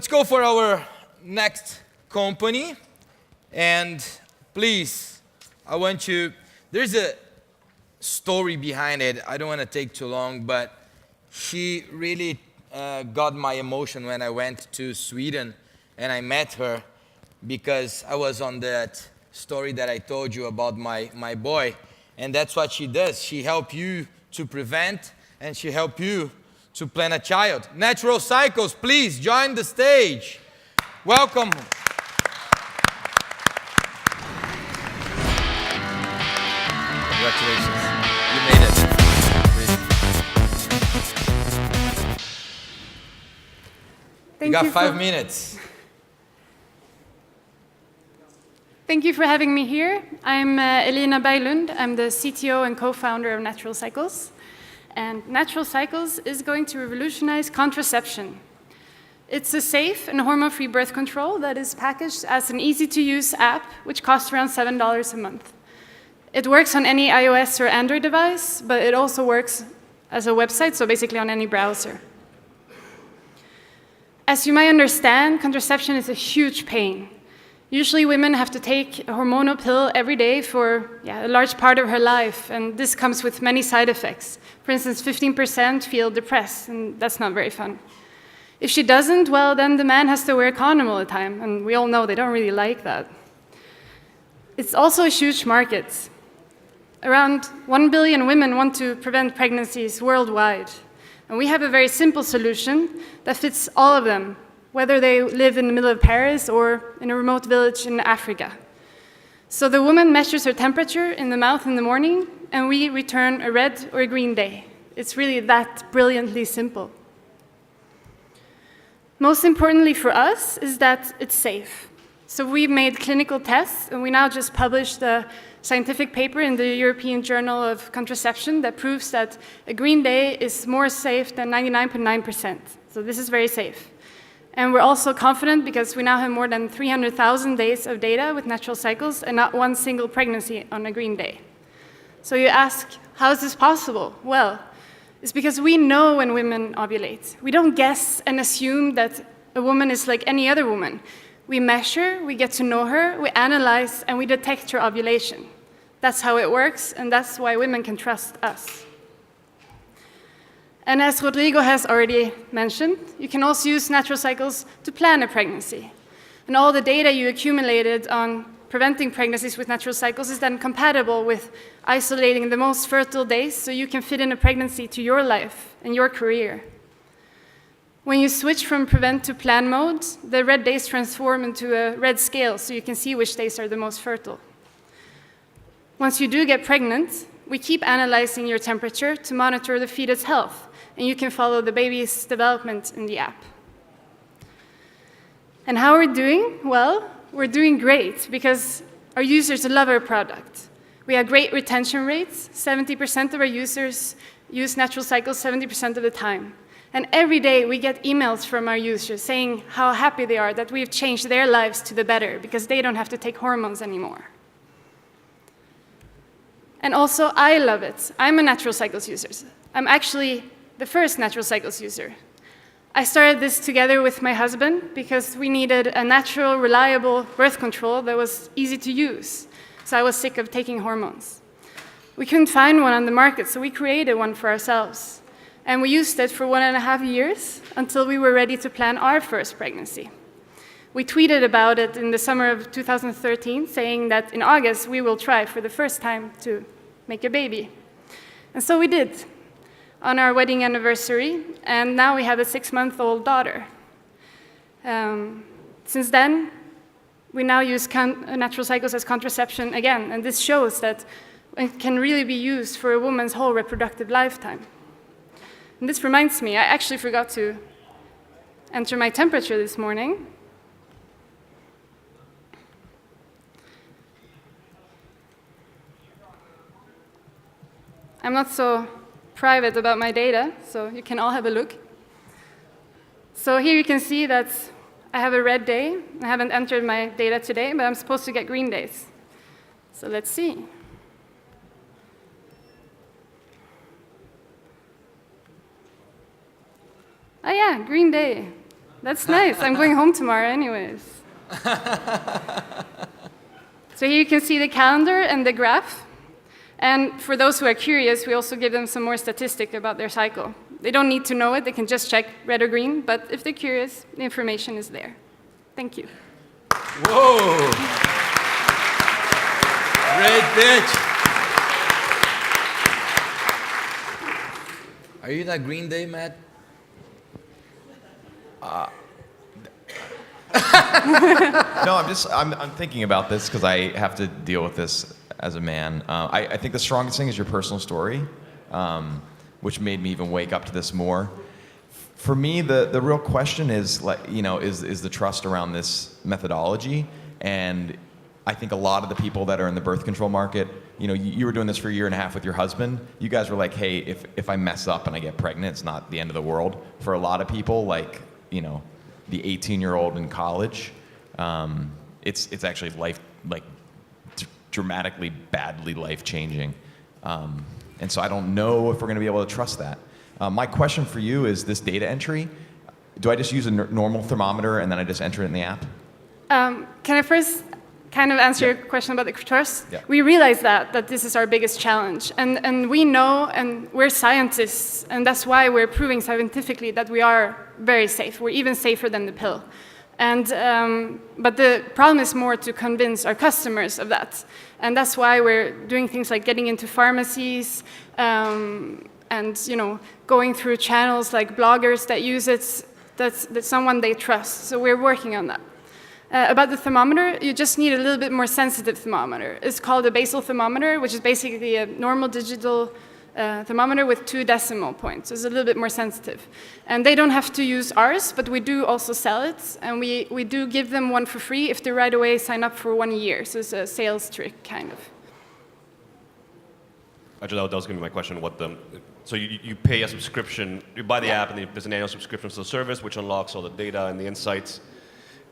Let's go for our next company. And please, I want you, there's a story behind it. I don't want to take too long, but she really got my emotion when I went to Sweden and I met her, because I was on that story that I told you about my boy. And that's what she does. She helps you to prevent, and she helps you to plan a child. Natural Cycles, please join the stage. Welcome. Congratulations. You made it. You got 5 minutes. Thank you for having me here. I'm Elina Berglund. I'm the CTO and co-founder of Natural Cycles. And Natural Cycles is going to revolutionize contraception. It's a safe and hormone-free birth control that is packaged as an easy-to-use app, which costs around $7 a month. It works on any iOS or Android device, but it also works as a website, so basically on any browser. As you might understand, contraception is a huge pain. Usually women have to take a hormonal pill every day for a large part of her life, and this comes with many side effects. For instance, 15% feel depressed, and that's not very fun. If she doesn't, well, then the man has to wear a condom all the time, and we all know they don't really like that. It's also a huge market. Around 1 billion women want to prevent pregnancies worldwide, and we have a very simple solution that fits all of them, whether they live in the middle of Paris or in a remote village in Africa. So the woman measures her temperature in the mouth in the morning, and we return a red or a green day. It's really that brilliantly simple. Most importantly for us is that it's safe. So we made clinical tests, and we now just published a scientific paper in the European Journal of Contraception that proves that a green day is more safe than 99.9%. So this is very safe. And we're also confident because we now have more than 300,000 days of data with Natural Cycles and not one single pregnancy on a green day. So you ask, how is this possible? Well, it's because we know when women ovulate. We don't guess and assume that a woman is like any other woman. We measure, we get to know her, we analyze, and we detect her ovulation. That's how it works, and that's why women can trust us. And as Rodrigo has already mentioned, you can also use Natural Cycles to plan a pregnancy. And all the data you accumulated on preventing pregnancies with Natural Cycles is then compatible with isolating the most fertile days so you can fit in a pregnancy to your life and your career. When you switch from prevent to plan mode, the red days transform into a red scale so you can see which days are the most fertile. Once you do get pregnant, we keep analyzing your temperature to monitor the fetus health, and you can follow the baby's development in the app. And how are we doing? Well, we're doing great because our users love our product. We have great retention rates. 70% of our users use Natural Cycles 70% of the time. And every day we get emails from our users saying how happy they are that we've changed their lives to the better because they don't have to take hormones anymore. And also, I love it. I'm a Natural Cycles user. I'm actually the first Natural Cycles user. I started this together with my husband because we needed a natural, reliable birth control that was easy to use. So I was sick of taking hormones. We couldn't find one on the market, so we created one for ourselves. And we used it for 1.5 years until we were ready to plan our first pregnancy. We tweeted about it in the summer of 2013, saying that in August we will try for the first time to make a baby. And so we did on our wedding anniversary, and now we have a 6-month-old daughter. Since then, we now use Natural Cycles as contraception again, and this shows that it can really be used for a woman's whole reproductive lifetime. And this reminds me, I actually forgot to enter my temperature this morning. I'm not so private about my data, so you can all have a look. So here you can see that I have a red day. I haven't entered my data today, but I'm supposed to get green days. So let's see. Oh yeah, green day. That's nice. I'm going home tomorrow anyways. So here you can see the calendar and the graph. And for those who are curious, we also give them some more statistic about their cycle. They don't need to know it. They can just check red or green. But if they're curious, the information is there. Thank you. Whoa! Great pitch. Are you that Green Day, Matt? No, I'm thinking about this because I have to deal with this as a man. I think the strongest thing is your personal story, which made me even wake up to this more. For me, the real question is, like, is the trust around this methodology. And I think a lot of the people that are in the birth control market, you were doing this for a year and a half with your husband. You guys were like, hey, if I mess up and I get pregnant, it's not the end of the world. For a lot of people, like, the 18-year-old in college, it's actually dramatically, badly life-changing. And so I don't know if we're going to be able to trust that. My question for you is this data entry. Do I just use a normal thermometer and then I just enter it in the app? Can I first kind of answer your question about the trust? Yeah. We realize that this is our biggest challenge. And we know, and we're scientists, and that's why we're proving scientifically that we are very safe. We're even safer than the pill. And, but the problem is more to convince our customers of that. And that's why we're doing things like getting into pharmacies, and going through channels like bloggers that use it, that's someone they trust. So we're working on that. About the thermometer, you just need a little bit more sensitive thermometer. It's called a basal thermometer, which is basically a normal digital thermometer with 2 decimal points. It's a little bit more sensitive. And they don't have to use ours, but we do also sell it. And we do give them one for free if they right away sign up for 1 year. So it's a sales trick, kind of. Actually, that was going to be my question. So you pay a subscription, you buy the app, and there's an annual subscription to the service, which unlocks all the data and the insights,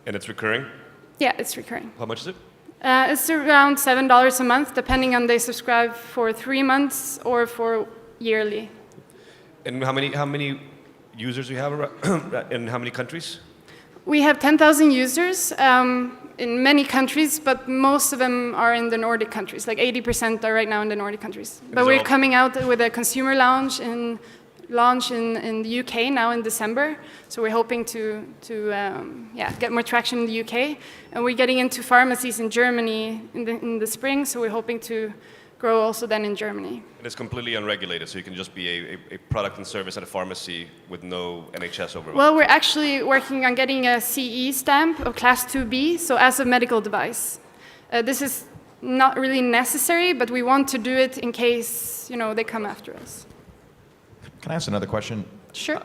and it's recurring? Yeah, it's recurring. How much is it? It's around $7 a month, depending on they subscribe for 3 months or for yearly. And how many users do you have in how many countries? We have 10,000 users in many countries, but most of them are in the Nordic countries. Like 80% are right now in the Nordic countries. But we're coming out with a consumer launch in the UK now in December. So we're hoping to get more traction in the UK. And we're getting into pharmacies in Germany in the spring, so we're hoping to grow also then in Germany. And it's completely unregulated, so you can just be a product and service at a pharmacy with no NHS overlap. Well, we're actually working on getting a CE stamp of Class 2B, so as a medical device. This is not really necessary, but we want to do it in case they come after us. Can I ask another question? Sure.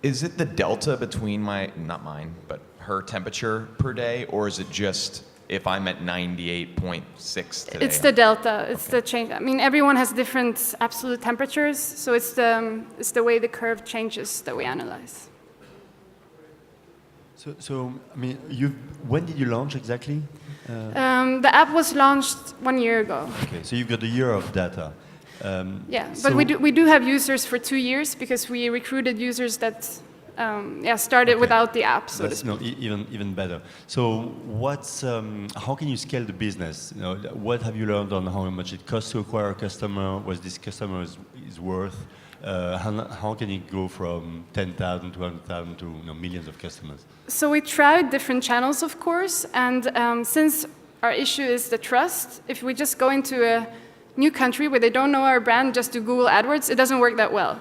Is it the delta between not mine, but her temperature per day, or is it just if I'm at 98.6 today? It's the delta. It's the change. I mean, everyone has different absolute temperatures, so it's the way the curve changes that we analyze. So I mean, when did you launch exactly? The app was launched 1 year ago. Okay, so you've got a year of data. But we do have users for 2 years because we recruited users that started without the app. So that's even better. So how can you scale the business? What have you learned on how much it costs to acquire a customer? What this customer is worth? How can it go from 10,000 to 100,000 to millions of customers? So we tried different channels, of course, and since our issue is the trust, if we just go into a new country where they don't know our brand, just do Google AdWords, it doesn't work that well.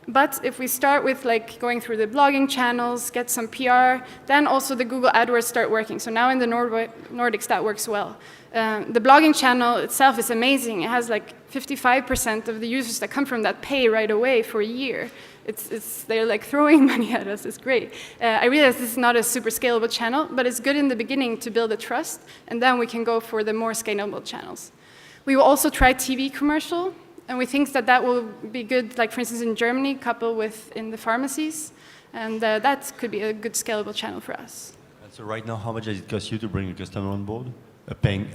But if we start with going through the blogging channels, get some PR, then also the Google AdWords start working. So now in the Nordics that works well. The blogging channel itself is amazing. It has 55% of the users that come from that pay right away for a year. They're throwing money at us. It's great. I realize this is not a super scalable channel, but it's good in the beginning to build a trust, and then we can go for the more scalable channels. We will also try TV commercial, and we think that will be good, for instance, in Germany, coupled with in the pharmacies, and that could be a good scalable channel for us. And so right now, how much does it cost you to bring a customer on board?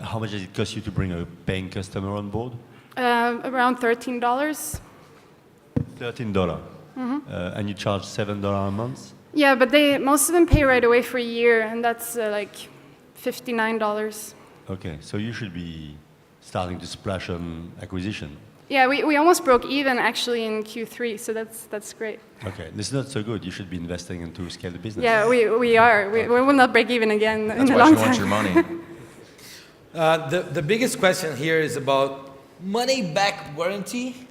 How much does it cost you to bring a paying customer on board? Around $13. $13. Mm-hmm. And you charge $7 a month? Yeah, but most of them pay right away for a year, and that's like $59. Okay, so you should be starting to splash on acquisition. Yeah, we almost broke even actually in Q3, so that's great. Okay, this is not so good. You should be investing into scale the business. Yeah, we are. We will not break even again That's in a why long she wants time. your money. The biggest question here is about money-back warranty.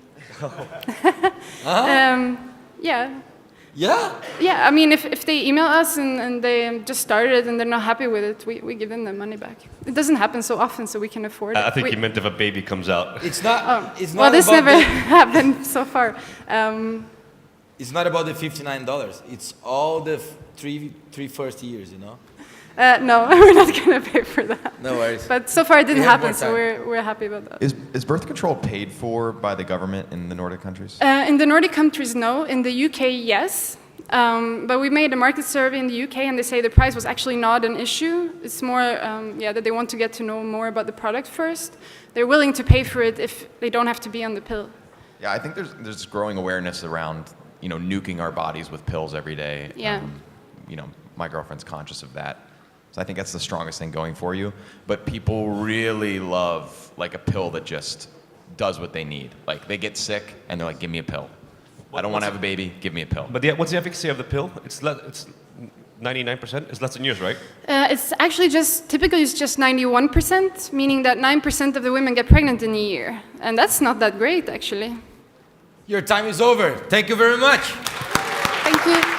Yeah. Yeah? Yeah, I mean, if they email us and they just started and they're not happy with it, we give them their money back. It doesn't happen so often, so we can afford it. I think he meant if a baby comes out. It's not. It's not Well, this about never the, happened so far. It's not about the $59. It's all the three first years, you know. No, we're not going to pay for that. No worries. But so far it didn't We have happen, more so time. we're happy about that. Is birth control paid for by the government in the Nordic countries? In the Nordic countries, no. In the UK, yes. But we made a market survey in the UK, and they say the price was actually not an issue. It's more, that they want to get to know more about the product first. They're willing to pay for it if they don't have to be on the pill. Yeah, I think there's growing awareness around, nuking our bodies with pills every day. Yeah. My girlfriend's conscious of that. So I think that's the strongest thing going for you. But people really love like a pill that just does what they need. Like they get sick and they're like, give me a pill. I don't want to have a baby, give me a pill. But what's the efficacy of the pill? It's 99%? It's less than yours, right? It's actually typically it's just 91%, meaning that 9% of the women get pregnant in a year. And that's not that great, actually. Your time is over. Thank you very much. Thank you.